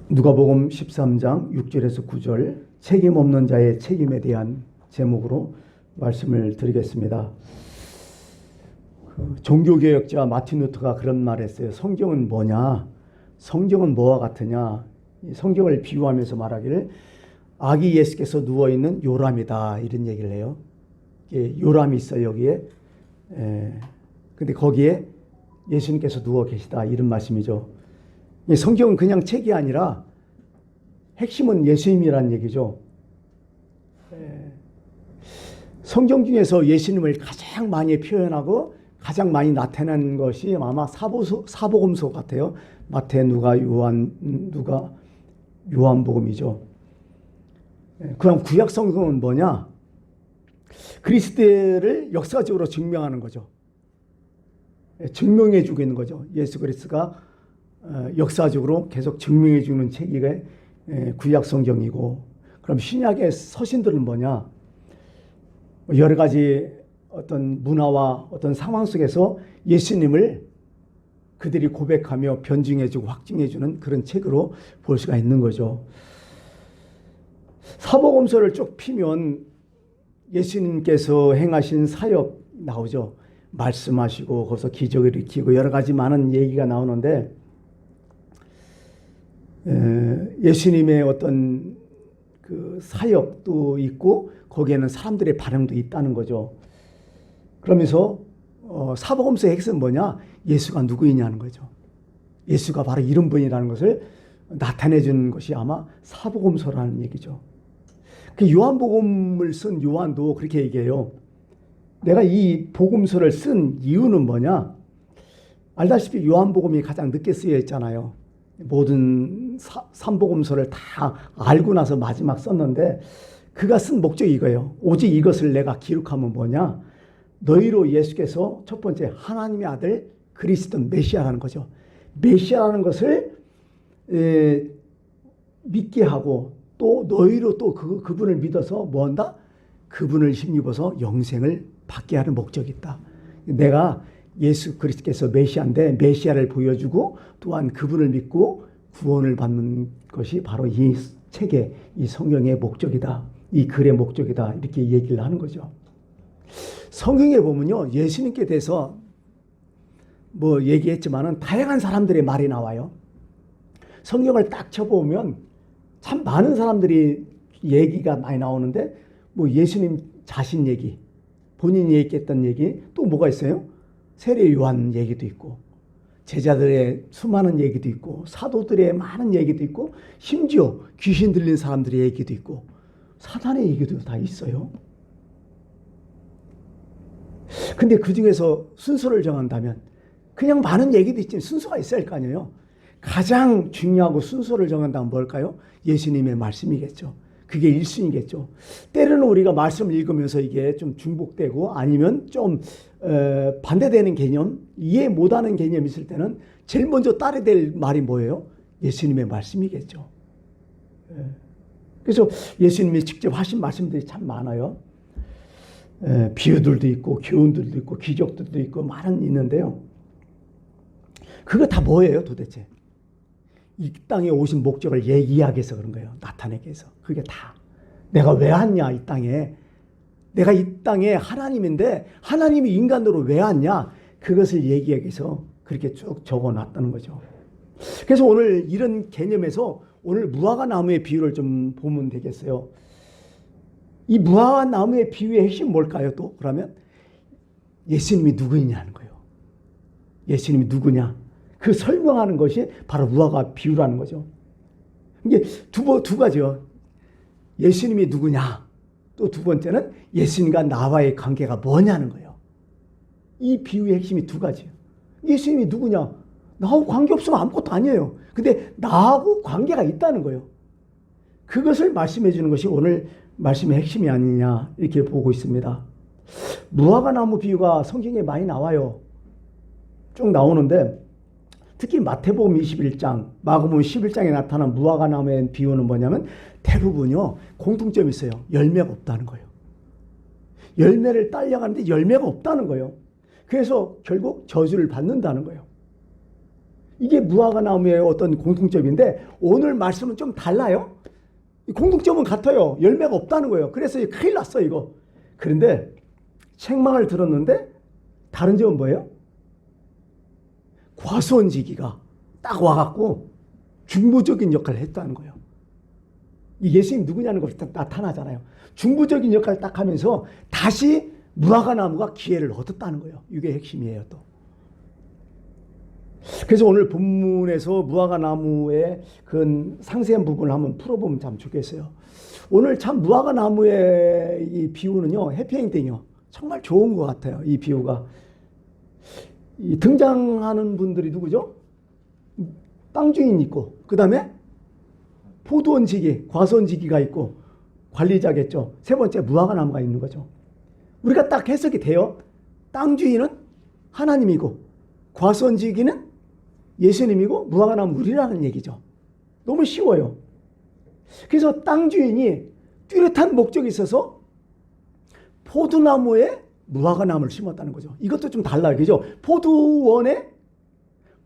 누가복음 13장 6절에서 9절 책임 없는 자의 책임에 대한 제목으로 말씀을 드리겠습니다. 종교개혁자 마틴 루터가 그런 말을 했어요. 성경은 뭐냐? 성경은 뭐와 같으냐? 성경을 비유하면서 말하기를 아기 예수께서 누워있는 요람이다, 이런 얘기를 해요. 요람이 있어요, 여기에. 근데 거기에 예수님께서 누워 계시다, 이런 말씀이죠. 성경은 그냥 책이 아니라 핵심은 예수님이라는 얘기죠. 성경 중에서 예수님을 가장 많이 표현하고 가장 많이 나타낸 것이 아마 사복음서 같아요. 마태, 누가, 요한복음이죠. 그럼 구약 성경은 뭐냐? 그리스도를 역사적으로 증명하는 거죠. 증명해 주고 있는 거죠. 예수 그리스도가 역사적으로 계속 증명해 주는 책이 구약 성경이고, 그럼 신약의 서신들은 뭐냐? 여러 가지 어떤 문화와 어떤 상황 속에서 예수님을 그들이 고백하며 변증해 주고 확증해 주는 그런 책으로 볼 수가 있는 거죠. 사복음서를 쭉 피면 예수님께서 행하신 사역 나오죠. 말씀하시고 거기서 기적을 일으키고 여러 가지 많은 얘기가 나오는데, 예수님의 어떤 그 사역도 있고 거기에는 사람들의 반응도 있다는 거죠. 그러면서 사복음서의 핵심은 뭐냐? 예수가 누구이냐는 거죠. 예수가 바로 이런 분이라는 것을 나타내 주는 것이 아마 사복음서라는 얘기죠. 그 요한복음을 쓴 요한도 그렇게 얘기해요. 내가 이 복음서를 쓴 이유는 뭐냐? 알다시피 요한복음이 가장 늦게 쓰여 있잖아요. 모든 삼복음서를 다 알고 나서 마지막 썼는데, 그가 쓴 목적이 이거예요. 오직 이것을 내가 기록하면 뭐냐? 너희로 예수께서 첫 번째 하나님의 아들 그리스도 메시아라는 거죠. 메시아라는 것을 믿게 하고, 또 너희로 또 그분을 믿어서 뭐 한다? 그분을 힘입어서 영생을 받게 하는 목적이 있다. 내가 예수 그리스도께서 메시아인데 메시아를 보여주고 또한 그분을 믿고 구원을 받는 것이 바로 이 책의, 이 성경의 목적이다. 이 글의 목적이다. 이렇게 얘기를 하는 거죠. 성경에 보면요, 예수님께 대해서 뭐 얘기했지만은 다양한 사람들의 말이 나와요. 성경을 딱 쳐보면 참 많은 사람들이 얘기가 많이 나오는데, 뭐 예수님 자신 얘기, 본인이 얘기했던 얘기, 또 뭐가 있어요? 세례 요한 얘기도 있고, 제자들의 수많은 얘기도 있고, 사도들의 많은 얘기도 있고, 심지어 귀신 들린 사람들의 얘기도 있고, 사단의 얘기도 다 있어요. 근데 그 중에서 순서를 정한다면, 그냥 많은 얘기도 있지만 순서가 있어야 할 거 아니에요. 가장 중요하고 순서를 정한다면 뭘까요? 예수님의 말씀이겠죠. 그게 1순위겠죠. 때로는 우리가 말씀을 읽으면서 이게 좀 중복되고 아니면 좀 반대되는 개념, 이해 못하는 개념이 있을 때는 제일 먼저 따라야 될 말이 뭐예요? 예수님의 말씀이겠죠. 그래서 예수님이 직접 하신 말씀들이 참 많아요. 비유들도 있고 교훈들도 있고 기적들도 있고 많은 있는데요. 그거 다 뭐예요 도대체? 이 땅에 오신 목적을 얘기하기 위해서 그런 거예요. 나타내기 위해서. 그게 다. 내가 왜 왔냐 이 땅에. 내가 이 땅에 하나님인데 하나님이 인간으로 왜 왔냐. 그것을 얘기하기 위해서 그렇게 쭉 적어놨다는 거죠. 그래서 오늘 이런 개념에서 오늘 무화과 나무의 비유를 좀 보면 되겠어요. 이 무화과 나무의 비유의 핵심은 뭘까요 또? 그러면 예수님이 누구냐는 거예요. 예수님이 누구냐. 그 설명하는 것이 바로 무화과 비유라는 거죠. 이게 두 가지요. 예수님이 누구냐. 또 두 번째는 예수님과 나와의 관계가 뭐냐는 거예요. 이 비유의 핵심이 두 가지예요. 예수님이 누구냐. 나하고 관계 없으면 아무것도 아니에요. 근데 나하고 관계가 있다는 거예요. 그것을 말씀해 주는 것이 오늘 말씀의 핵심이 아니냐 이렇게 보고 있습니다. 무화과 나무 비유가 성경에 많이 나와요. 쭉 나오는데 특히 마태복음 21장, 마가복음 11장에 나타난 무화과 나무의 비유는 뭐냐면 대부분요 공통점이 있어요. 열매가 없다는 거예요. 열매를 따려가는데 열매가 없다는 거예요. 그래서 결국 저주를 받는다는 거예요. 이게 무화과 나무의 어떤 공통점인데 오늘 말씀은 좀 달라요. 공통점은 같아요. 열매가 없다는 거예요. 그래서 큰일 났어 이거. 그런데 책망을 들었는데 다른 점은 뭐예요? 과수원지기가 딱 와갖고 중보적인 역할을 했다는 거예요. 예수님 누구냐는 것이 나타나잖아요. 중보적인 역할을 딱 하면서 다시 무화과 나무가 기회를 얻었다는 거예요. 이게 핵심이에요 또. 그래서 오늘 본문에서 무화과 나무의 그 상세한 부분을 한번 풀어보면 참 좋겠어요. 오늘 참 무화과 나무의 이 비유는요, 해피엔딩이요. 정말 좋은 것 같아요. 이 비유가. 이 등장하는 분들이 누구죠? 땅 주인 있고, 그 다음에 포도원지기, 과수원지기가 있고, 관리자겠죠. 세 번째 무화과 나무가 있는 거죠. 우리가 딱 해석이 돼요. 땅 주인은 하나님이고, 과수원지기는 예수님이고, 무화과 나무 우리라는 얘기죠. 너무 쉬워요. 그래서 땅 주인이 뚜렷한 목적이 있어서 포도나무에 무화과 나무를 심었다는 거죠. 이것도 좀 달라요. 그죠? 포도원에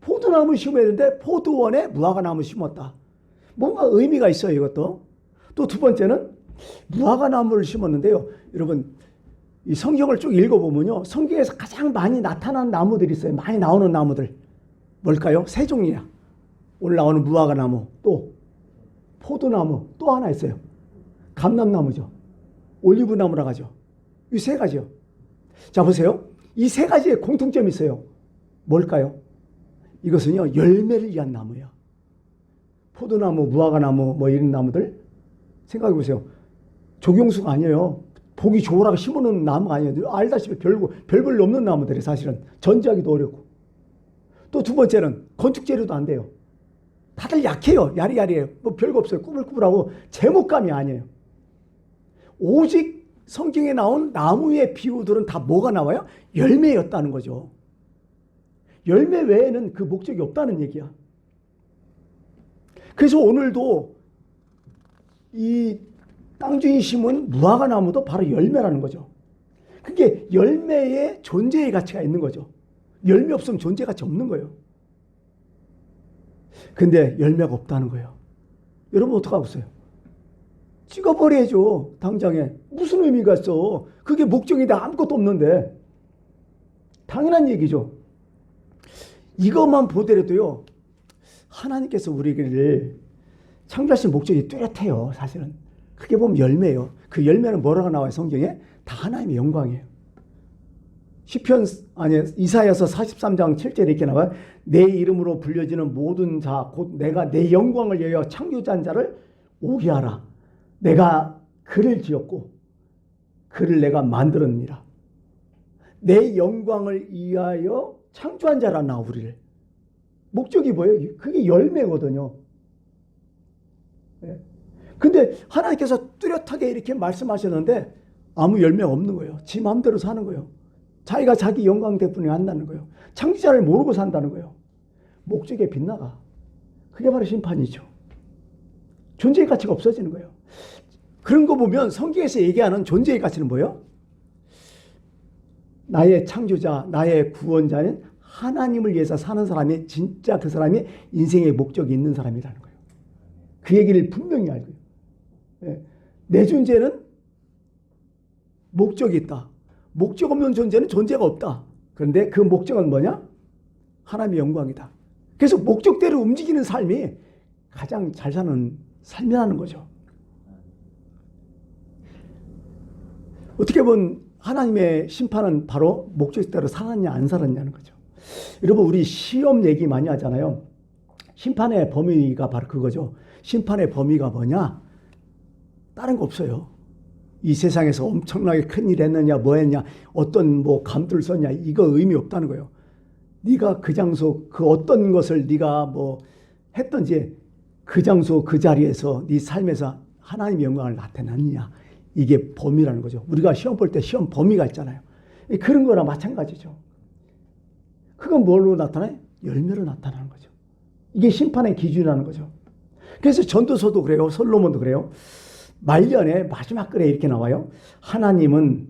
포도나무를 심어야 되는데 포도원에 무화과 나무를 심었다. 뭔가 의미가 있어요. 이것도. 또 두 번째는 무화과 나무를 심었는데요. 여러분 이 성경을 쭉 읽어보면요. 성경에서 가장 많이 나타나는 나무들이 있어요. 많이 나오는 나무들. 뭘까요? 세 종류야. 오늘 나오는 무화과 나무, 또 포도나무, 또 하나 있어요. 감람나무죠. 올리브나무라고 하죠. 이 세 가지요. 자 보세요. 이 세 가지의 공통점이 있어요. 뭘까요? 이것은요. 열매를 위한 나무예요. 포도나무, 무화과나무 뭐 이런 나무들 생각해 보세요. 조경수가 아니에요. 보기 좋으라고 심어놓은 나무가 아니에요. 알다시피 별볼일 없는 나무들이 사실은 전지하기도 어렵고. 또 두 번째는 건축재료도 안 돼요. 다들 약해요. 야리야리해요. 뭐 별거 없어요. 꾸불꾸불하고 제목감이 아니에요. 오직 성경에 나온 나무의 비유들은 다 뭐가 나와요? 열매였다는 거죠. 열매 외에는 그 목적이 없다는 얘기야. 그래서 오늘도 이 땅주인 심은 무화과 나무도 바로 열매라는 거죠. 그게 열매에 존재의 가치가 있는 거죠. 열매 없으면 존재 가치 없는 거예요. 근데 열매가 없다는 거예요. 여러분 어떡하겠어요? 찍어버려야죠. 당장에. 무슨 의미가 있어. 그게 목적인데 아무것도 없는데. 당연한 얘기죠. 이것만 보더라도요. 하나님께서 우리를 창조하신 목적이 뚜렷해요. 사실은. 그게 보면 열매예요. 그 열매는 뭐라고 나와요? 성경에? 다 하나님의 영광이에요. 이사야서 43장 7절에 이렇게 나와요. 내 이름으로 불려지는 모든 자, 곧 내가 내 영광을 위하여 창조한 자를 오게 하라. 내가 그를 지었고 그를 내가 만들었느니라. 내 영광을 위하여 창조한 자라 나 우리를. 목적이 뭐예요? 그게 열매거든요. 근데 하나님께서 뚜렷하게 이렇게 말씀하셨는데 아무 열매가 없는 거예요. 지 마음대로 사는 거예요. 자기가 자기 영광 때문에 한다는 거예요. 창조자를 모르고 산다는 거예요. 목적에 빗나가. 그게 바로 심판이죠. 존재의 가치가 없어지는 거예요. 그런 거 보면 성경에서 얘기하는 존재의 가치는 뭐예요? 나의 창조자, 나의 구원자는 하나님을 위해서 사는 사람이 진짜 그 사람이 인생의 목적이 있는 사람이라는 거예요. 그 얘기를 분명히 알고요. 내 존재는 목적이 있다. 목적 없는 존재는 존재가 없다. 그런데 그 목적은 뭐냐? 하나님의 영광이다. 그래서 목적대로 움직이는 삶이 가장 잘 사는 삶이라는 거죠. 어떻게 보면 하나님의 심판은 바로 목적대로 살았냐 안 살았냐는 거죠. 여러분 우리 시험 얘기 많이 하잖아요. 심판의 범위가 바로 그거죠. 심판의 범위가 뭐냐? 다른 거 없어요. 이 세상에서 엄청나게 큰일 했느냐 뭐 했냐 어떤 뭐 감투를 썼냐 이거 의미 없다는 거예요. 네가 그 장소 그 어떤 것을 네가 뭐 했든지 그 장소 그 자리에서 네 삶에서 하나님의 영광을 나타내느냐 이게 범위라는 거죠. 우리가 시험 볼 때 시험 범위가 있잖아요. 그런 거랑 마찬가지죠. 그건 뭘로 나타나요? 열매로 나타나는 거죠. 이게 심판의 기준이라는 거죠. 그래서 전도서도 그래요. 솔로몬도 그래요. 말년에 마지막 글에 이렇게 나와요. 하나님은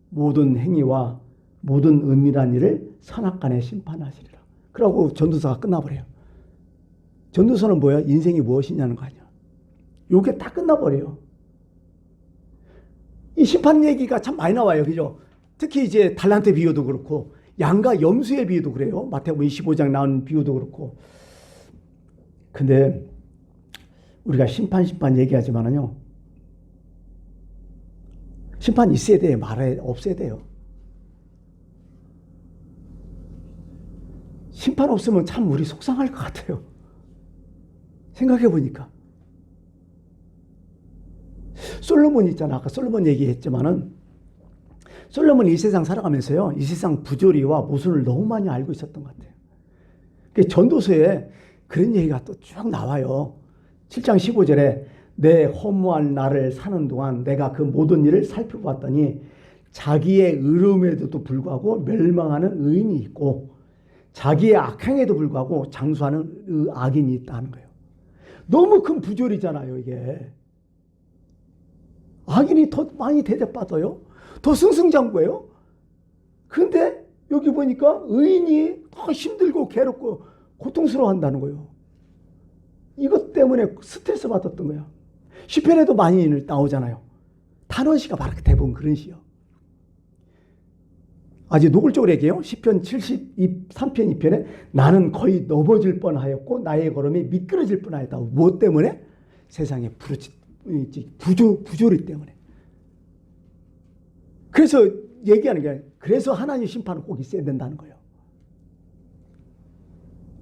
모든 행위와 모든 은밀한 일을 선악간에 심판하시리라. 그러고 전도서가 끝나버려요. 전도서는 뭐야? 인생이 무엇이냐는 거 아니야. 요게 딱 끝나버려요. 이 심판 얘기가 참 많이 나와요. 그죠? 특히 이제 달란트 비유도 그렇고, 양과 염소의 비유도 그래요. 마태복음 25장 나온 비유도 그렇고. 근데 우리가 심판 얘기하지만은요, 심판 있어야 돼요? 없어야 돼요? 심판 없으면 참 우리 속상할 것 같아요. 생각해 보니까. 솔로몬 있잖아. 아까 솔로몬 얘기했지만은, 솔로몬이 이 세상 살아가면서요, 이 세상 부조리와 모순을 너무 많이 알고 있었던 것 같아요. 그 전도서에 그런 얘기가 또 쭉 나와요. 7장 15절에 내 허무한 날을 사는 동안 내가 그 모든 일을 살펴봤더니 자기의 의로움에도 불구하고 멸망하는 의인이 있고 자기의 악행에도 불구하고 장수하는 악인이 있다는 거예요. 너무 큰 부조리잖아요, 이게. 악인이 더 많이 대접받아요. 더 승승장구해요. 근데 여기 보니까 의인이 더 힘들고 괴롭고 고통스러워한다는 거예요. 이것 때문에 스트레스 받았던 거야. 시편에도 많이 나오잖아요. 탄원시가 바로 대부분 그런 시요. 아주 노골적으로 얘기해요. 시편 73편 2편에 나는 거의 넘어질 뻔하였고 나의 걸음이 미끄러질 뻔하였다. 무엇 때문에? 세상의 부조리 때문에. 그래서 얘기하는 게 그래서 하나님 심판은 꼭 있어야 된다는 거예요.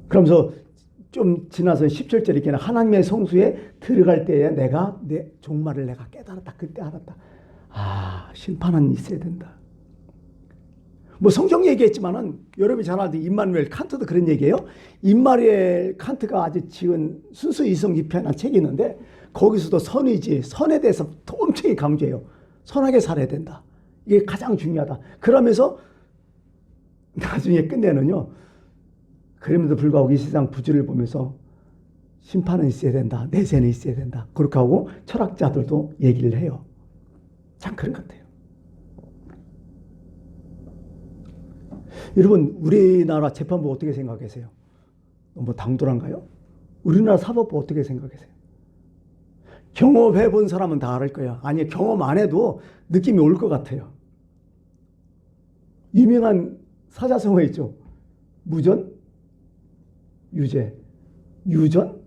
그러면서 좀 지나서 17절에 이렇게 하나님의 성수에 들어갈 때에 내가 내 종말을 내가 깨달았다. 그때 알았다. 아, 심판은 있어야 된다. 뭐 성경 얘기했지만은 여러분이 잘 아는 임마누엘 칸트도 그런 얘기예요. 임마누엘 칸트가 아주 지은 순수 이성 이편한 책이 있는데 거기서도 선이지 선에 대해서 엄청 강조해요. 선하게 살아야 된다. 이게 가장 중요하다. 그러면서 나중에 끝내는요. 그럼에도 불구하고 이 세상 부지를 보면서 심판은 있어야 된다. 내세는 있어야 된다. 그렇게 하고 철학자들도 얘기를 해요. 참 그런 것 같아요. 여러분 우리나라 재판부 어떻게 생각하세요? 너무 당돌한가요? 우리나라 사법부 어떻게 생각하세요? 경험해 본 사람은 다 알을 거예요. 아니 경험 안 해도 느낌이 올 것 같아요. 유명한 사자성어 있죠. 무전, 유죄, 유전,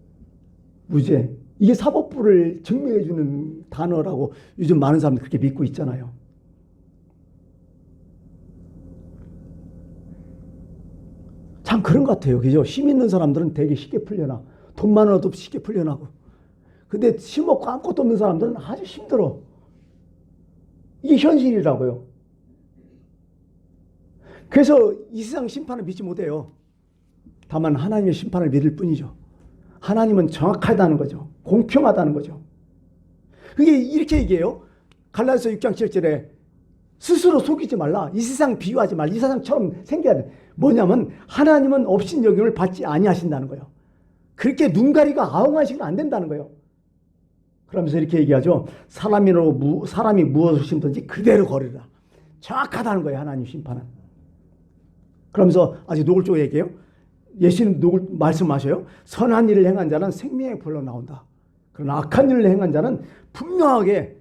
무죄. 이게 사법부를 증명해 주는 단어라고 요즘 많은 사람들이 그렇게 믿고 있잖아요. 참 그런 것 같아요. 그죠? 힘 있는 사람들은 되게 쉽게 풀려나. 돈 많아도 쉽게 풀려나고. 근데 힘 없고 아무것도 없는 사람들은 아주 힘들어. 이게 현실이라고요. 그래서 이 세상 심판을 믿지 못해요. 다만 하나님의 심판을 믿을 뿐이죠. 하나님은 정확하다는 거죠. 공평하다는 거죠. 그게 이렇게 얘기해요. 갈라디아서 6장 7절에 스스로 속이지 말라. 이 세상 비유하지 말라. 이 세상처럼 생겨야 돼. 뭐냐면 하나님은 업신여김을 받지 아니하신다는 거예요. 그렇게 눈가리가 아웅하시면 안 된다는 거예요. 그러면서 이렇게 얘기하죠. 사람이 무엇을 심든지 그대로 거리라. 정확하다는 거예요. 하나님 심판은. 그러면서 아주 노골적으로 얘기해요. 예수님 말씀하셔요. 선한 일을 행한 자는 생명의 부활로 나온다. 그러나 악한 일을 행한 자는 분명하게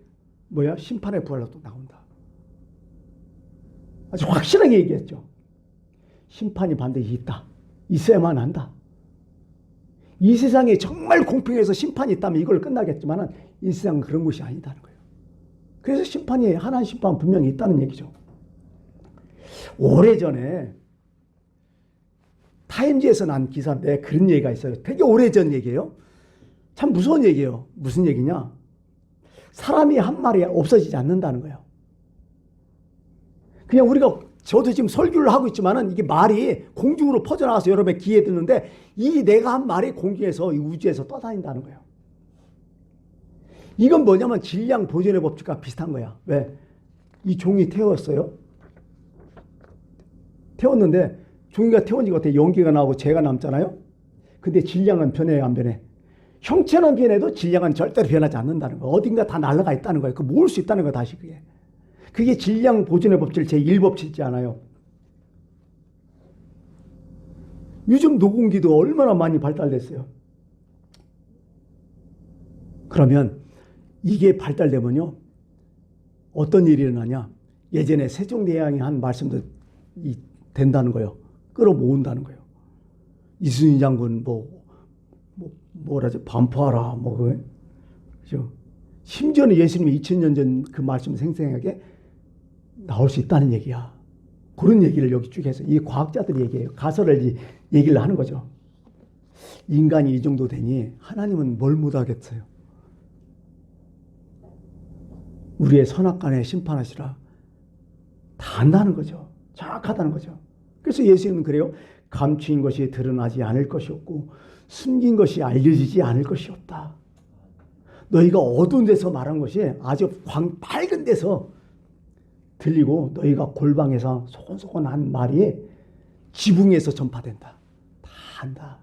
심판의 부활로 또 나온다. 아주 확실하게 얘기했죠. 심판이 반드시 있다. 있어야만 한다. 이 세상에 정말 공평해서 심판이 있다면 이걸 끝나겠지만 이 세상은 그런 것이 아니다는 거예요. 그래서 심판이 하나님 심판 분명히 있다는 얘기죠. 오래전에 타임지에서 난 기사인데 그런 얘기가 있어요. 되게 오래전 얘기예요. 참 무서운 얘기예요. 무슨 얘기냐? 사람이 한 말이 없어지지 않는다는 거예요. 그냥 우리가 저도 지금 설교를 하고 있지만은 이게 말이 공중으로 퍼져나가서 여러분의 귀에 듣는데 이 내가 한 말이 공중에서 이 우주에서 떠다닌다는 거예요. 이건 뭐냐면 질량 보존의 법칙과 비슷한 거야. 왜? 이 종이 태웠어요. 태웠는데 종이가 태운 지 같아 연기가 나오고 재가 남잖아요. 근데 질량은 변해요, 안 변해? 형체는 변해도 질량은 절대로 변하지 않는다는 거예요. 어딘가 다 날아가 있다는 거예요. 그 모을 수 있다는 거예요, 다시 그게. 그게 질량 보존의 법칙 제1법칙이지 않아요. 요즘 녹음기도 얼마나 많이 발달됐어요. 그러면 이게 발달되면요, 어떤 일이 일어나냐? 예전에 세종대왕이 한 말씀도 된다는 거예요. 끌어모은다는 거예요. 이순신 장군 뭐라죠? 반포하라 그죠? 심지어는 예수님이 2000년 전 그 말씀 생생하게 나올 수 있다는 얘기야. 그런 얘기를 여기 쭉 해서 이 과학자들이 얘기해요. 가설을 얘기를 하는 거죠. 인간이 이 정도 되니 하나님은 뭘 못하겠어요. 우리의 선악간에 심판하시라. 다 안다는 거죠. 정확하다는 거죠. 그래서 예수님은 그래요. 감추인 것이 드러나지 않을 것이 없고 숨긴 것이 알려지지 않을 것이 없다. 너희가 어두운 데서 말한 것이 아주 밝은 데서 들리고 너희가 골방에서 소곤소곤한 말이 지붕에서 전파된다. 다 한다.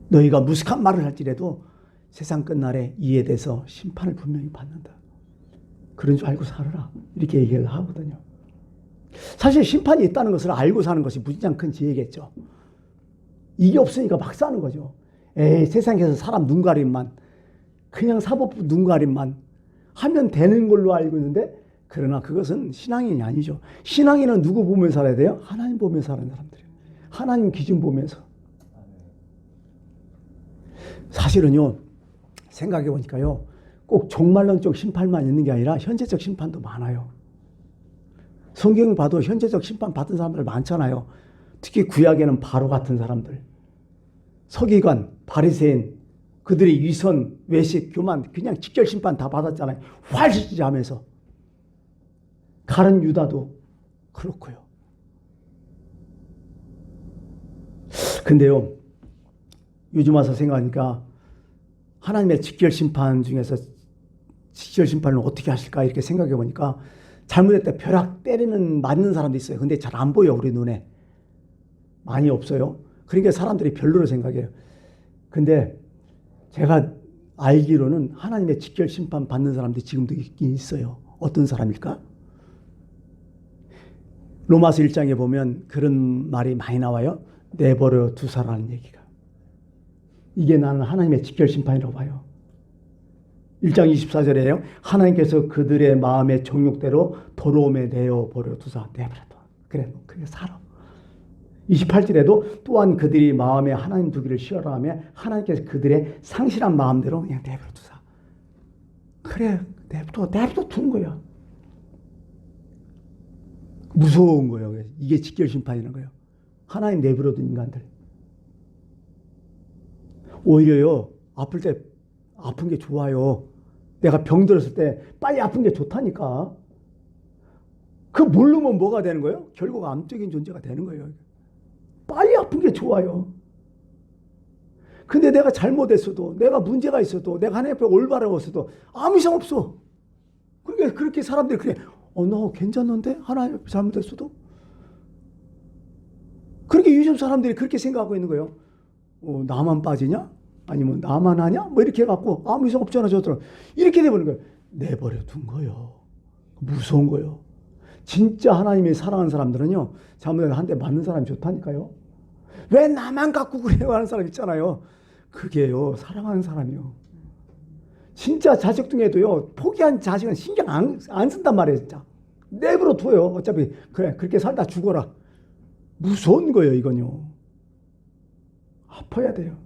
너희가 무식한 말을 할지라도 세상 끝날에 이에 대해서 심판을 분명히 받는다. 그런 줄 알고 살아라. 이렇게 얘기를 하거든요. 사실 심판이 있다는 것을 알고 사는 것이 무지장 큰 지혜겠죠. 이게 없으니까 막 사는 거죠. 에이, 세상에서 사람 눈가림만, 그냥 사법부 눈가림만 하면 되는 걸로 알고 있는데, 그러나 그것은 신앙인이 아니죠. 신앙인은 누구 보면서 살아야 돼요? 하나님 보면서 사는 사람들이에요. 하나님 기준 보면서. 사실은요, 생각해 보니까요, 꼭 종말론적 심판만 있는 게 아니라 현재적 심판도 많아요. 성경 봐도 현재적 심판 받은 사람들 많잖아요. 특히 구약에는 바로 같은 사람들, 서기관, 바리새인, 그들의 위선, 외식, 교만, 그냥 직결 심판 다 받았잖아요. 활시지 하면서. 가룟 유다도 그렇고요. 근데요, 요즘 와서 생각하니까 하나님의 직결 심판 중에서 직결 심판을 어떻게 하실까 이렇게 생각해 보니까 잘못했다 벼락 때리는 맞는 사람도 있어요. 근데 잘 안 보여, 우리 눈에. 많이 없어요. 그러니까 사람들이 별로로 생각해요. 근데 제가 알기로는 하나님의 직결 심판 받는 사람들이 지금도 있긴 있어요. 어떤 사람일까? 로마서 1장에 보면 그런 말이 많이 나와요. 내버려 두사라는 얘기가. 이게 나는 하나님의 직결 심판이라고 봐요. 1장 24절에요. 하나님께서 그들의 마음의 정욕대로 더러움에 내어버려 두사. 내버려둬. 그래, 그게 살아. 28절에도 또한 그들이 마음에 하나님 두기를 싫어하며 하나님께서 그들의 상실한 마음대로 그냥 내버려 두사. 그래, 내버려 두는 거야. 무서운 거예요. 이게 직결 심판이라는 거예요. 하나님 내버려 둔 인간들. 오히려요, 아플 때 아픈 게 좋아요. 내가 병 들었을 때 빨리 아픈 게 좋다니까. 그 모르면 뭐가 되는 거예요? 결국 암적인 존재가 되는 거예요. 빨리 아픈 게 좋아요. 근데 내가 잘못했어도, 내가 문제가 있어도, 내가 하나님 앞에 올바르었어도 아무 이상 없어. 그러니까 그렇게 사람들이 그래. 너 괜찮는데? 하나님 앞에 잘못했어도? 그렇게 요즘 사람들이 그렇게 생각하고 있는 거예요. 나만 빠지냐? 아니면 나만 하냐? 뭐 이렇게 해갖고 아무 이상 없잖아 저처럼 이렇게 돼버린 거예요. 내버려 둔 거예요. 무서운 거예요. 진짜 하나님이 사랑하는 사람들은요, 잘못해서 한 대 맞는 사람이 좋다니까요. 왜 나만 갖고 그래요 하는 사람 있잖아요. 그게요, 사랑하는 사람이요. 진짜 자식 중에도요, 포기한 자식은 신경 안 쓴단 말이에요. 진짜 내버려 둬요. 어차피 그래, 그렇게 살다 죽어라. 무서운 거예요. 이건요, 아파야 돼요.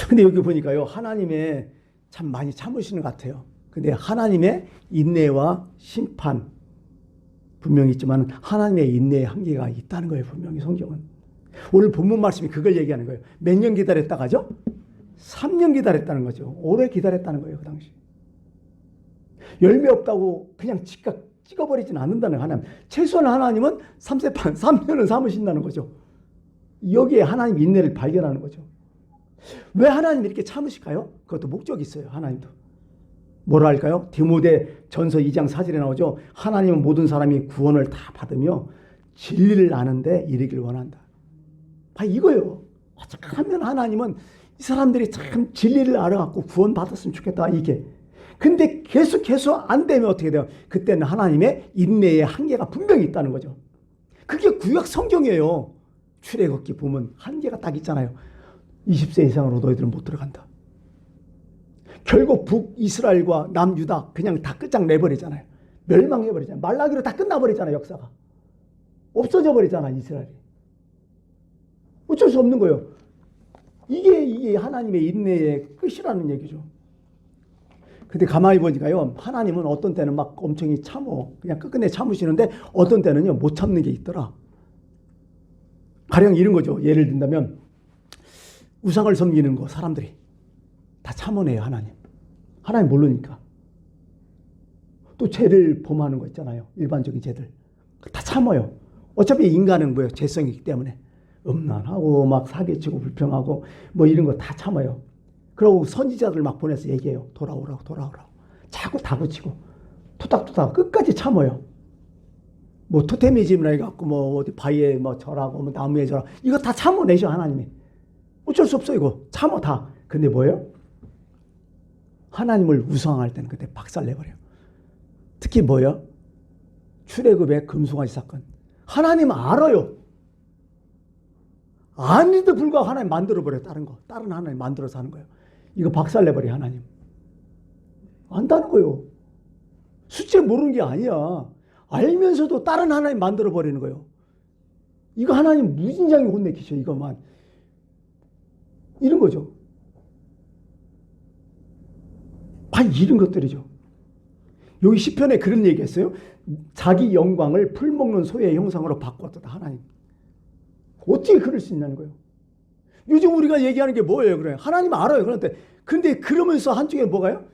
근데 여기 보니까요, 하나님의 참 많이 참으시는 것 같아요. 근데 하나님의 인내와 심판 분명히 있지만 하나님의 인내의 한계가 있다는 거예요. 분명히 성경은. 오늘 본문 말씀이 그걸 얘기하는 거예요. 몇 년 기다렸다 가죠? 3년 기다렸다는 거죠. 오래 기다렸다는 거예요. 그 당시. 열매 없다고 그냥 찍어버리지는 않는다는 하나님. 최소한 하나님은 3년은 삼으신다는 거죠. 여기에 하나님 인내를 발견하는 거죠. 왜 하나님이 이렇게 참으실까요? 그것도 목적이 있어요. 하나님도. 뭐라 할까요? 디모데 전서 2장 4절에 나오죠. 하나님은 모든 사람이 구원을 다 받으며 진리를 아는데 이르길 원한다. 이거예요. 어떻게 하면 하나님은 이 사람들이 참 진리를 알아갖고 구원 받았으면 좋겠다. 이게. 근데 계속 안 되면 어떻게 돼요? 그때는 하나님의 인내의 한계가 분명히 있다는 거죠. 그게 구약 성경이에요. 출애굽기 보면 한계가 딱 있잖아요. 20세 이상으로 너희들은 못 들어간다. 결국 북이스라엘과 남유다 그냥 다 끝장내버리잖아요. 멸망해버리잖아요. 말라기로 다 끝나버리잖아요. 역사가. 없어져 버리잖아 이스라엘이. 어쩔 수 없는 거예요. 이게 하나님의 인내의 끝이라는 얘기죠. 근데 가만히 보니까요, 하나님은 어떤 때는 막 엄청 참어, 그냥 끝끝내 참으시는데 어떤 때는요 못 참는 게 있더라. 가령 이런 거죠. 예를 든다면 우상을 섬기는 거 사람들이 다 참아내요. 하나님 모르니까. 또 죄를 범하는 거 있잖아요. 일반적인 죄들 다 참아요. 어차피 인간은 뭐예요? 죄성이기 때문에 음란하고 막 사기치고 불평하고 뭐 이런 거 다 참아요. 그러고 선지자들 막 보내서 얘기해요. 돌아오라고. 자꾸 다그치고 토닥토닥 끝까지 참아요. 뭐 토테미즘이라 해갖고 뭐 어디 바위에 뭐 절하고 뭐 나무에 절하고 이거 다 참아내죠. 하나님이. 어쩔 수 없어 이거. 참아 다. 근데 뭐예요? 하나님을 우상할 때는 그때 박살내버려요. 특히 뭐예요? 출애굽의 금송아지 사건. 하나님 알아요. 아닌데도 불구하고 하나님 만들어버려요. 다른 하나님 만들어서 하는 거예요. 이거 박살내버려요. 하나님. 안다는 거예요. 숫자 모르는 게 아니야. 알면서도 다른 하나님 만들어버리는 거예요. 이거 하나님 무진장에 혼내키셔. 이것만. 이런 거죠. 반 이런 것들이죠. 여기 시편에 그런 얘기했어요. 자기 영광을 풀먹는 소의 형상으로 바꿨다. 하나님. 어떻게 그럴 수 있냐는 거예요. 요즘 우리가 얘기하는 게 뭐예요? 그래. 하나님 알아요. 근데 그러면서 한쪽에 뭐가요?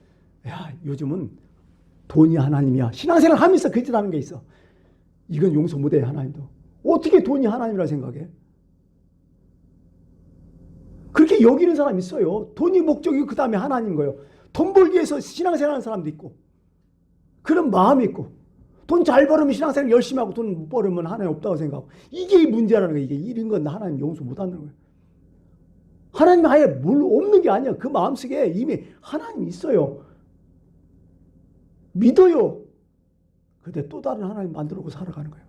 야, 요즘은 돈이 하나님이야. 신앙생활 하면서 그 짓 하는 게 있어. 이건 용서 못해 하나님도. 어떻게 돈이 하나님이라 생각해? 그렇게 여기는 사람 있어요. 돈이 목적이고 그 다음에 하나님인 거예요. 돈 벌기 위해서 신앙생활 하는 사람도 있고 그런 마음이 있고 돈 잘 벌으면 신앙생활 열심히 하고 돈 못 벌으면 하나님 없다고 생각하고 이게 문제라는 거예요. 이게 이런 건 하나님 용서 못하는 거예요. 하나님 아예 없는 게 아니야. 그 마음속에 이미 하나님이 있어요. 믿어요. 근데 또 다른 하나님 만들고 살아가는 거예요.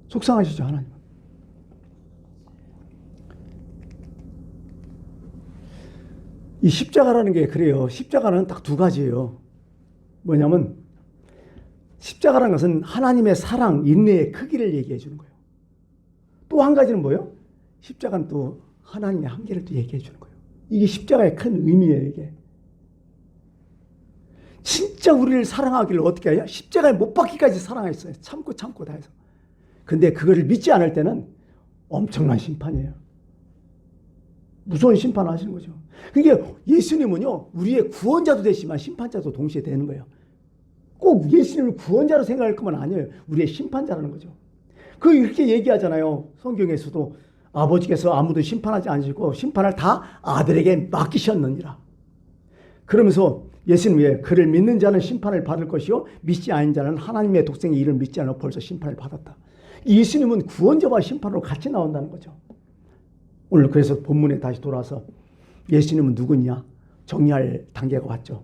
속상하시죠 하나님. 이 십자가라는 게 그래요. 십자가는 딱 두 가지예요. 뭐냐면 십자가라는 것은 하나님의 사랑, 인내의 크기를 얘기해 주는 거예요. 또 한 가지는 뭐예요? 십자가는 또 하나님의 한계를 또 얘기해 주는 거예요. 이게 십자가의 큰 의미예요. 이게. 진짜 우리를 사랑하기를 어떻게 해요? 십자가에 못 박기까지 사랑했어요. 참고 다 해서. 근데 그거를 믿지 않을 때는 엄청난 심판이에요. 무서운 심판을 하시는 거죠. 그게 예수님은요, 우리의 구원자도 되시지만 심판자도 동시에 되는 거예요. 꼭 예수님을 구원자로 생각할 것만 아니에요. 우리의 심판자라는 거죠. 이렇게 얘기하잖아요. 성경에서도 아버지께서 아무도 심판하지 않으시고 심판을 다 아들에게 맡기셨느니라. 그러면서 예수님이 그를 믿는 자는 심판을 받을 것이요 믿지 않은 자는 하나님의 독생의 이를 믿지 않아 벌써 심판을 받았다. 예수님은 구원자와 심판으로 같이 나온다는 거죠. 오늘 그래서 본문에 다시 돌아와서 예수님은 누구냐 정리할 단계가 왔죠.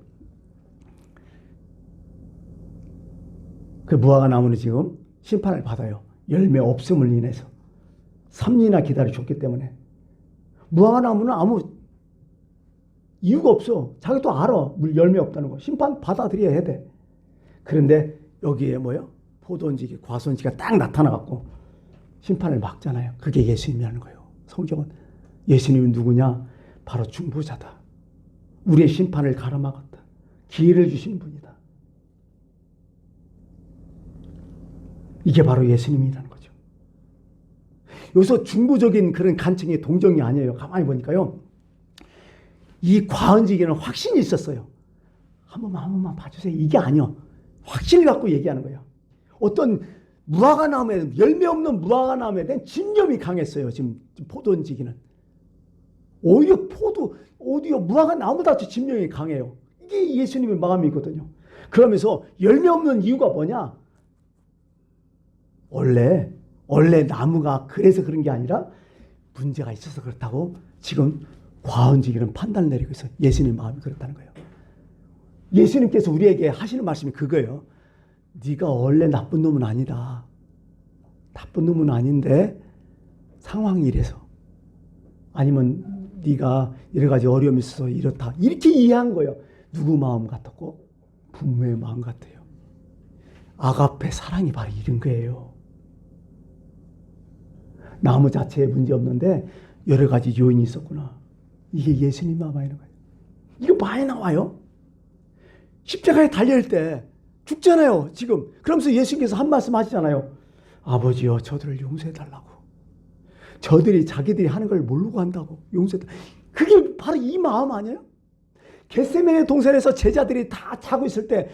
그 무화과 나무는 지금 심판을 받아요. 열매 없음을 인해서 3년이나 기다려줬기 때문에. 무화과 나무는 아무 이유가 없어. 자기도 알아. 열매 없다는 거. 심판 받아들여야 돼. 그런데 여기에 뭐요? 포도원지기, 과수원지기가 딱 나타나갖고 심판을 막잖아요. 그게 예수님이라는 거예요. 성경은. 예수님은 누구냐? 바로 중보자다. 우리의 심판을 가로막았다. 기회를 주시는 분이다. 이게 바로 예수님이라는 거죠. 여기서 중보적인 그런 간청이 동정이 아니에요. 가만히 보니까요. 이 과언지기는 확신이 있었어요. 한 번만 봐주세요. 이게 아니요. 확신을 갖고 얘기하는 거예요. 어떤 무화과 나무에, 열매 없는 무화과 나무에 대한 진념이 강했어요. 지금 포도원지기는. 오히려 무화과 나무보다 진념이 강해요. 이게 예수님의 마음이거든요. 그러면서 열매 없는 이유가 뭐냐? 원래 나무가 그래서 그런 게 아니라 문제가 있어서 그렇다고 지금 과언지기는 판단을 내리고 있어요. 예수님 마음이 그렇다는 거예요. 예수님께서 우리에게 하시는 말씀이 그거예요. 네가 원래 나쁜 놈은 아니다. 나쁜 놈은 아닌데 상황이 이래서. 아니면 네가 여러 가지 어려움이 있어서 이렇다. 이렇게 이해한 거예요. 누구 마음 같았고? 부모의 마음 같아요. 아가페 사랑이 바로 이런 거예요. 나무 자체에 문제 없는데 여러 가지 요인이 있었구나. 이게 예수님 마음이라는 거예요. 이거 많이 나와요. 십자가에 달릴 때 죽잖아요. 지금. 그러면서 예수님께서 한 말씀 하시잖아요. 아버지여 저들을 용서해달라고. 저들이 자기들이 하는 걸 모르고 한다고. 용서해달라고. 그게 바로 이 마음 아니에요? 겟세마네 동산에서 제자들이 다 자고 있을 때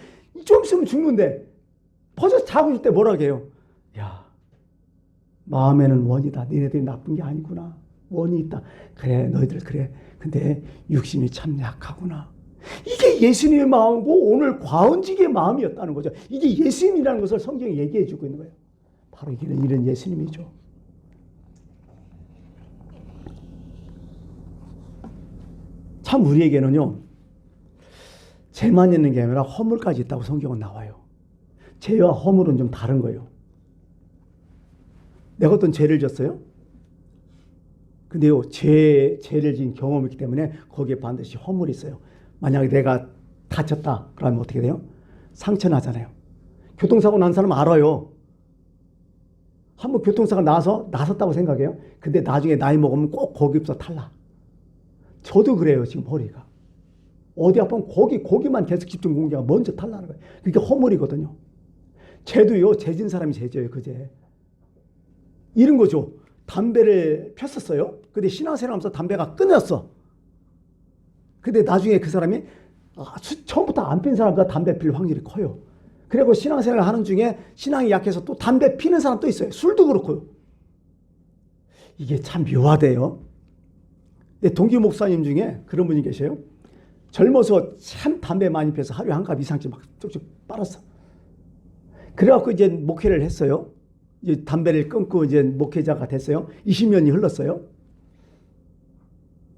좀 있으면 죽는데 벌써 자고 있을 때 뭐라고 해요? 야, 마음에는 원이다. 너희들이 나쁜 게 아니구나. 원이 있다. 그래 너희들 그래. 근데 육신이 참 약하구나. 이게 예수님의 마음이고 오늘 과은직의 마음이었다는 거죠. 이게 예수님이라는 것을 성경이 얘기해 주고 있는 거예요. 바로 이런 예수님이죠. 참 우리에게는요. 죄만 있는 게 아니라 허물까지 있다고 성경은 나와요. 죄와 허물은 좀 다른 거예요. 내가 어떤 죄를 졌어요? 근데요, 죄를 지은 경험이 있기 때문에 거기에 반드시 허물이 있어요. 만약에 내가 다쳤다, 그러면 어떻게 돼요? 상처 나잖아요. 교통사고 난 사람 알아요. 한번 교통사고 나섰다고 생각해요. 근데 나중에 나이 먹으면 꼭 거기부터 탈락. 저도 그래요, 지금 허리가. 어디 아프면 거기만 계속 집중 공개가 먼저 탈락하는 거예요. 그게 허물이거든요. 죄도요, 죄진 사람이 죄져요, 그제. 이런 거죠. 담배를 폈었어요. 근데 신앙생활 하면서 담배가 끊었어. 근데 나중에 그 사람이 처음부터 안 핀 사람보다 담배 필 확률이 커요. 그리고 신앙생활 하는 중에 신앙이 약해서 또 담배 피는 사람 또 있어요. 술도 그렇고요. 이게 참 묘하대요. 동기 목사님 중에 그런 분이 계셔요. 젊어서 참 담배 많이 피워서 하루에 한 갑 이상씩 막 쭉쭉 빨았어. 그래갖고 이제 목회를 했어요. 이제 담배를 끊고 이제 목회자가 됐어요. 20년이 흘렀어요.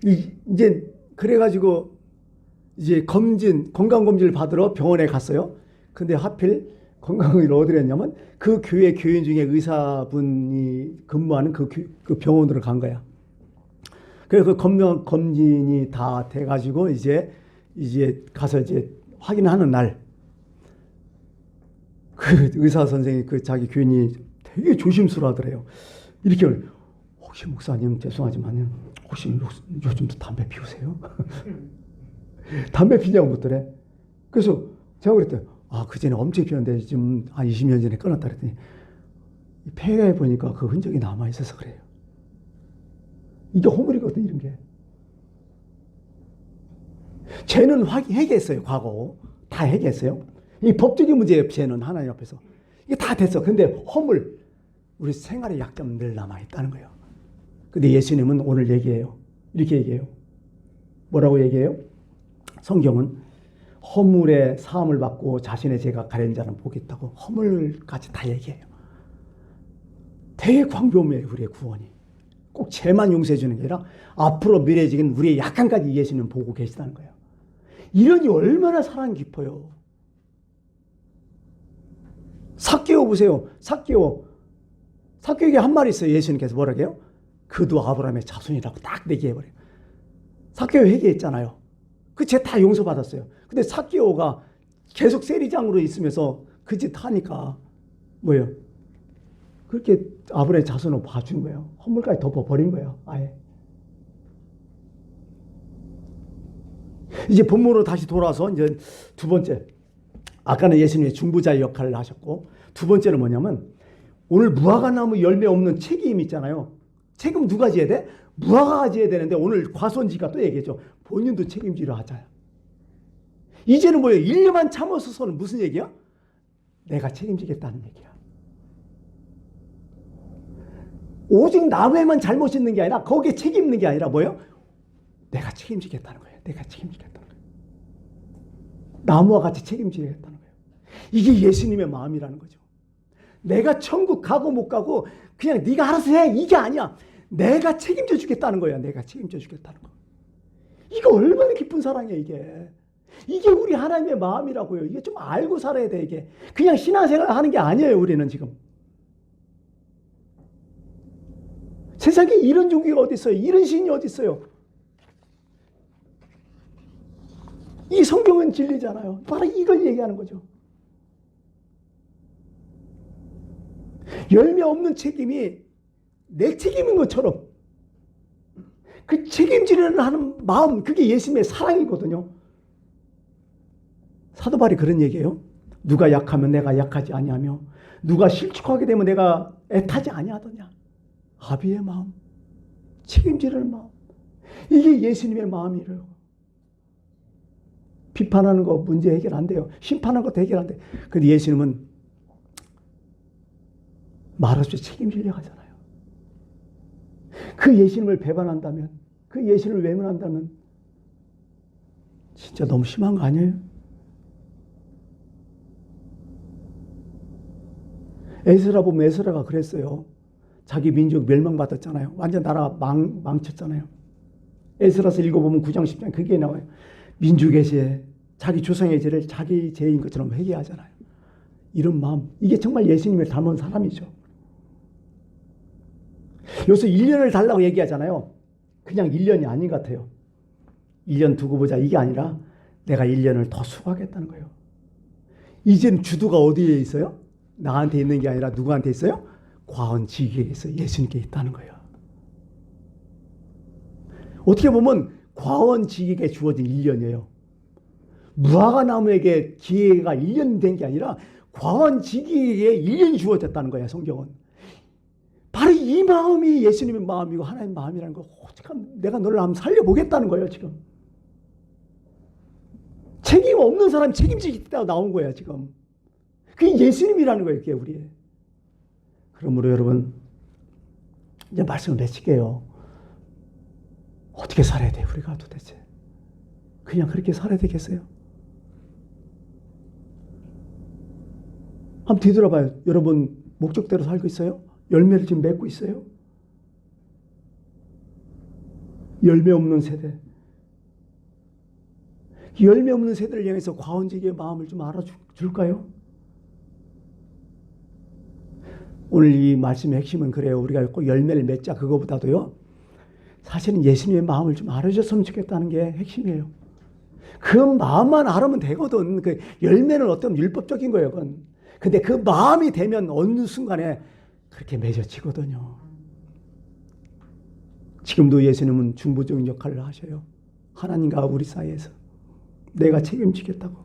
이제 그래가지고 이제 건강검진을 받으러 병원에 갔어요. 근데 하필 건강검진을 어디로 했냐면 그 교회 교인 중에 의사분이 근무하는 그 병원으로 간 거야. 그래서 그 검진이 다 돼가지고 이제 가서 이제 확인하는 날, 그 의사 선생이 그 자기 교인이 되게 조심스러워하더래요. 이렇게 혹시 목사님 죄송하지만 혹시 요즘도 담배 피우세요? 담배 피냐고 묻더래. 그래서 제가 그랬더니 그전에 엄청 피웠는데 지금 한 20년 전에 끊었다 그랬더니 폐에 보니까 그 흔적이 남아있어서 그래요. 이게 허물이거든, 이런 게. 죄는 해결했어요, 과거. 다 해결했어요. 이 법적인 문제예요, 죄는 하나님 앞에서. 이게 다 됐어. 근데 허물, 우리 생활의 약점은 늘 남아있다는 거예요. 근데 예수님은 오늘 얘기해요. 이렇게 얘기해요. 뭐라고 얘기해요? 성경은 허물의 사함을 받고 자신의 죄가 가려진 자는 복이 있다고 허물까지 다 얘기해요. 되게 광범위해요, 우리의 구원이. 꼭 죄만 용서해 주는 게 아니라 앞으로 미래적인 우리의 약한까지 예수님은 보고 계시다는 거예요. 이러니 얼마나 사랑 깊어요. 삭개오 보세요. 삭개오에게 한 말이 있어요. 예수님께서 뭐라고 해요? 그도 아브라함의 자손이라고 딱 얘기해버려요. 삭개오 회개했잖아요. 그 죄 다 용서받았어요. 근데 삭개오가 계속 세리장으로 있으면서 그 짓 하니까 뭐예요? 그렇게 아브라함의 자손을 봐준 거예요. 허물까지 덮어버린 거예요. 아예. 이제 본문으로 다시 돌아서 이제 두 번째. 아까는 예수님의 중보자의 역할을 하셨고, 두 번째는 뭐냐면 오늘 무화과 나무 열매 없는 책임 있잖아요. 책임 누가 져야 돼? 무화과가 져야 되는데 오늘 과손지가 또 얘기했죠. 본인도 책임지려 하잖아요. 이제는 뭐예요? 1년만 참아서는 무슨 얘기야? 내가 책임지겠다는 얘기야. 오직 나무에만 잘못 있는 게 아니라 거기에 책임 있는 게 아니라 뭐예요? 내가 책임지겠다는 거예요. 내가 책임지겠다는 거예요. 나무와 같이 책임지겠다는 거예요. 이게 예수님의 마음이라는 거죠. 내가 천국 가고 못 가고 그냥 네가 알아서 해. 이게 아니야. 내가 책임져 주겠다는 거야. 내가 책임져 주겠다는 거. 이거 얼마나 깊은 사랑이야, 이게. 이게 우리 하나님의 마음이라고요. 이게 좀 알고 살아야 돼, 이게. 그냥 신앙생활 하는 게 아니에요, 우리는 지금. 세상에 이런 종교가 어디 있어요? 이런 신이 어디 있어요? 이 성경은 진리잖아요. 바로 이걸 얘기하는 거죠. 열매 없는 책임이 내 책임인 것처럼 그 책임지려는 하는 마음, 그게 예수님의 사랑이거든요. 사도 바울이 그런 얘기예요. 누가 약하면 내가 약하지 아니하며 누가 실축하게 되면 내가 애타지 아니하더냐. 아비의 마음, 책임지려는 마음, 이게 예수님의 마음이래요. 비판하는 거 문제 해결 안 돼요. 심판하는 것도 해결 안 돼. 근데 예수님은 말없이 책임지려고 하잖아요. 그 예수님을 배반한다면, 그 예수님을 외면한다면 진짜 너무 심한 거 아니에요? 에스라 보면 에스라가 그랬어요. 자기 민족 멸망받았잖아요. 완전 나라가 망쳤잖아요. 에스라서 읽어보면 9장 10장 그게 나와요. 민족의 죄, 자기 조상의 죄를 자기 죄인 것처럼 회개하잖아요. 이런 마음, 이게 정말 예수님을 닮은 사람이죠. 여기서 1년을 달라고 얘기하잖아요. 그냥 1년이 아닌 것 같아요. 1년 두고 보자 이게 아니라 내가 1년을 더 수고하겠다는 거예요. 이제는 주도가 어디에 있어요? 나한테 있는 게 아니라 누구한테 있어요? 과언지기에 있어요. 예수님께 있다는 거예요. 어떻게 보면 과언지기에게 주어진 1년이에요. 무화과나무에게 기회가 1년 된 게 아니라 과언지기에게 1년이 주어졌다는 거예요. 성경은. 바로 이 마음이 예수님의 마음이고 하나님의 마음이라는 거. 내가 너를 한번 살려보겠다는 거예요. 지금. 책임 없는 사람이 책임지겠다고 나온 거예요. 지금. 그게 예수님이라는 거예요. 그게 우리의. 그러므로 여러분 이제 말씀을 맺을게요. 어떻게 살아야 돼요? 우리가 도대체. 그냥 그렇게 살아야 되겠어요? 한번 뒤돌아봐요. 여러분 목적대로 살고 있어요? 열매를 지금 맺고 있어요? 열매 없는 세대. 열매 없는 세대를 향해서 과언지기의 마음을 좀 알아줄까요? 오늘 이 말씀의 핵심은 그래요. 우리가 꼭 열매를 맺자 그거보다도요. 사실은 예수님의 마음을 좀 알아줬으면 좋겠다는 게 핵심이에요. 그 마음만 알으면 되거든. 그 열매는 어떤 율법적인 거예요. 그건. 근데 그 마음이 되면 어느 순간에 그렇게 맺어지거든요. 지금도 예수님은 중보적인 역할을 하셔요. 하나님과 우리 사이에서. 내가 책임지겠다고.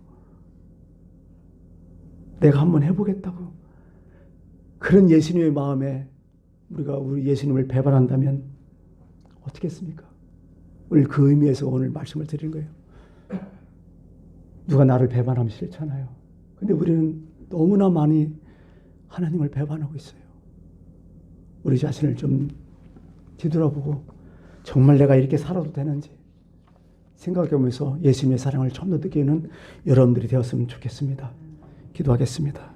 내가 한번 해보겠다고. 그런 예수님의 마음에 우리가 우리 예수님을 배반한다면 어떻겠습니까? 오늘 그 의미에서 오늘 말씀을 드린 거예요. 누가 나를 배반하면 싫잖아요. 근데 우리는 너무나 많이 하나님을 배반하고 있어요. 우리 자신을 좀 뒤돌아보고 정말 내가 이렇게 살아도 되는지 생각해보면서 예수님의 사랑을 좀 더 느끼는 여러분들이 되었으면 좋겠습니다. 기도하겠습니다.